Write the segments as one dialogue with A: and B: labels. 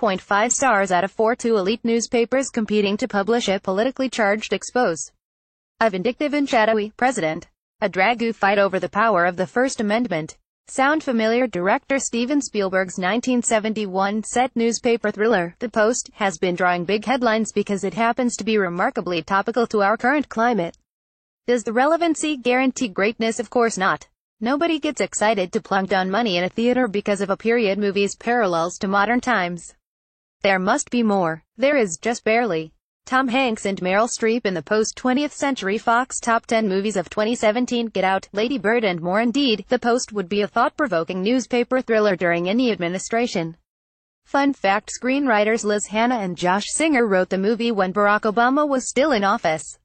A: 3.5 stars out of 4 to elite newspapers competing to publish a politically charged expose. A vindictive and shadowy president. A drag fight over the power of the First Amendment. Sound familiar? Director Steven Spielberg's 1971 set newspaper thriller, The Post, has been drawing big headlines because it happens to be remarkably topical to our current climate. Does the relevancy guarantee greatness? Of course not. Nobody gets excited to plunk down money in a theater because of a period movie's parallels to modern times. There must be more. There is, just barely. Tom Hanks and Meryl Streep in the post-20th Century Fox Top 10 Movies of 2017, Get Out, Lady Bird and more. Indeed, The Post would be a thought-provoking newspaper thriller during any administration. Fun fact: screenwriters Liz Hannah and Josh Singer wrote the movie when Barack Obama was still in office.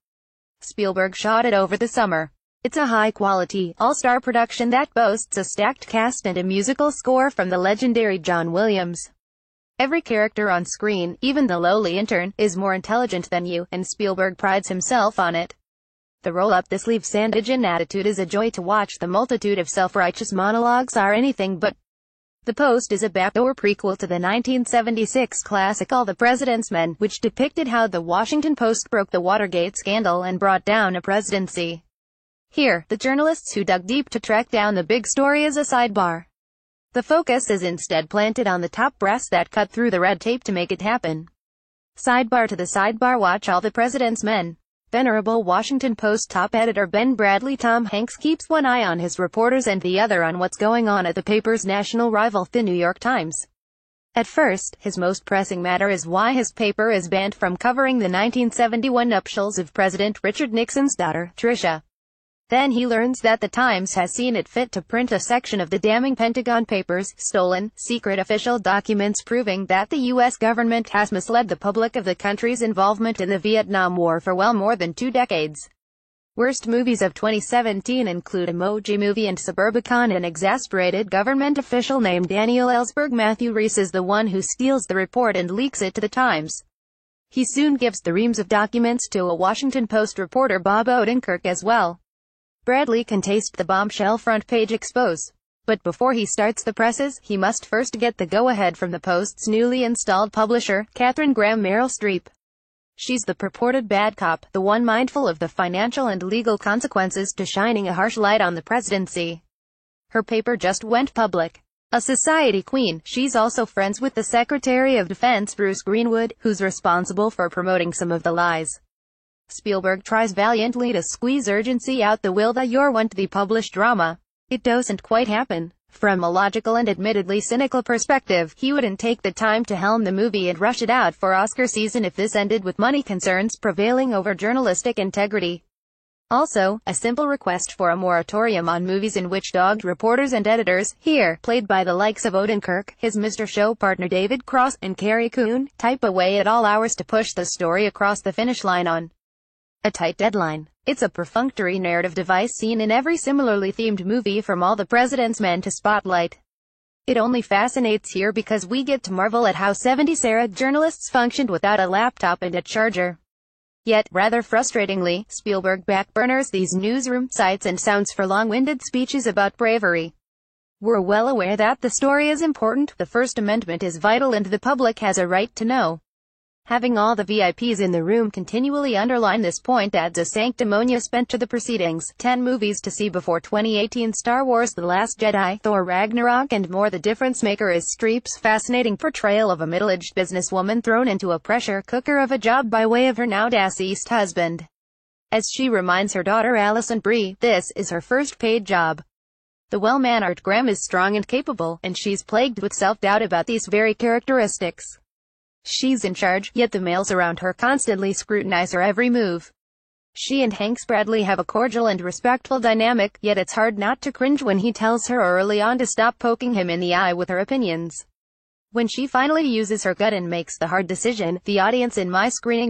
A: Spielberg shot it over the summer. It's a high-quality, all-star production that boasts a stacked cast and a musical score from the legendary John Williams. Every character on screen, even the lowly intern, is more intelligent than you, and Spielberg prides himself on it. The roll-up-the-sleeve Sandigan attitude is a joy to watch. The multitude of self-righteous monologues are anything but. The Post is a backdoor prequel to the 1976 classic All the President's Men, which depicted how the Washington Post broke the Watergate scandal and brought down a presidency. Here, the journalists who dug deep to track down the big story is a sidebar. The focus is instead planted on the top brass that cut through the red tape to make it happen. Sidebar to the sidebar: watch All the President's Men. Venerable Washington Post top editor Ben Bradlee Tom Hanks keeps one eye on his reporters and the other on what's going on at the paper's national rival, the New York Times. At first, his most pressing matter is why his paper is banned from covering the 1971 nuptials of President Richard Nixon's daughter, Tricia. Then he learns that the Times has seen it fit to print a section of the damning Pentagon Papers, stolen, secret official documents proving that the U.S. government has misled the public of the country's involvement in the Vietnam War for well more than 2 decades. Worst movies of 2017 include Emoji Movie and Suburbicon. An exasperated government official named Daniel Ellsberg. Matthew Reese is the one who steals the report and leaks it to the Times. He soon gives the reams of documents to a Washington Post reporter, Bob Odenkirk, as well. Bradlee can taste the bombshell front-page expose. But before he starts the presses, he must first get the go-ahead from the Post's newly installed publisher, Katharine Graham. Meryl Streep. She's the purported bad cop, the one mindful of the financial and legal consequences to shining a harsh light on the presidency. Her paper just went public. A society queen, she's also friends with the Secretary of Defense Bruce Greenwood, who's responsible for promoting some of the lies. Spielberg tries valiantly to squeeze urgency out the will that you're want the published drama. It doesn't quite happen. From a logical and admittedly cynical perspective, he wouldn't take the time to helm the movie and rush it out for Oscar season if this ended with money concerns prevailing over journalistic integrity. Also, a simple request for a moratorium on movies in which dogged reporters and editors, here, played by the likes of Odenkirk, his Mr. Show partner David Cross, and Carrie Coon, type away at all hours to push the story across the finish line on a tight deadline. It's a perfunctory narrative device seen in every similarly themed movie from All the President's Men to Spotlight. It only fascinates here because we get to marvel at how 70s-era journalists functioned without a laptop and a charger. Yet, rather frustratingly, Spielberg backburners these newsroom sights and sounds for long-winded speeches about bravery. We're well aware that the story is important, the First Amendment is vital, and the public has a right to know. Having all the VIPs in the room continually underline this point adds a sanctimonious bent to the proceedings. 10 movies to see before 2018: Star Wars: The Last Jedi, Thor: Ragnarok and more. The difference maker is Streep's fascinating portrayal of a middle-aged businesswoman thrown into a pressure cooker of a job by way of her now deceased husband. As she reminds her daughter Alison Brie, this is her first paid job. The well-mannered Graham is strong and capable, and she's plagued with self-doubt about these very characteristics. She's in charge, yet the males around her constantly scrutinize her every move. She and Hanks Bradlee have a cordial and respectful dynamic, yet it's hard not to cringe when he tells her early on to stop poking him in the eye with her opinions. When she finally uses her gut and makes the hard decision, the audience in my screening